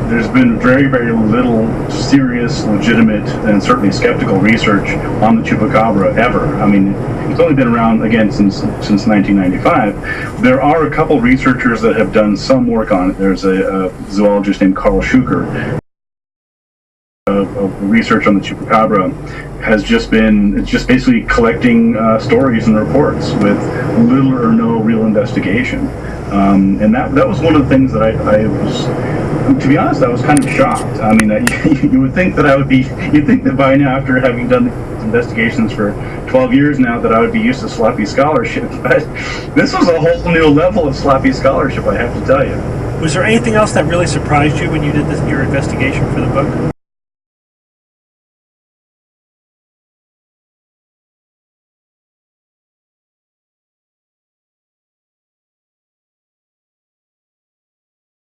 there's been very, very little serious, legitimate, and certainly skeptical research on the chupacabra ever. I mean, it's only been around, again, since 1995. There are a couple researchers that have done some work on it. There's a zoologist named Carl Schuker. Research on the chupacabra has just been, it's just basically collecting stories and reports with little or no real investigation. And that was one of the things that I was, to be honest, I was kind of shocked. I mean, you would think that you'd think that by now, after having done investigations for 12 years now, that I would be used to sloppy scholarship. But this was a whole new level of sloppy scholarship, I have to tell you. Was there anything else that really surprised you when you did your investigation for the book?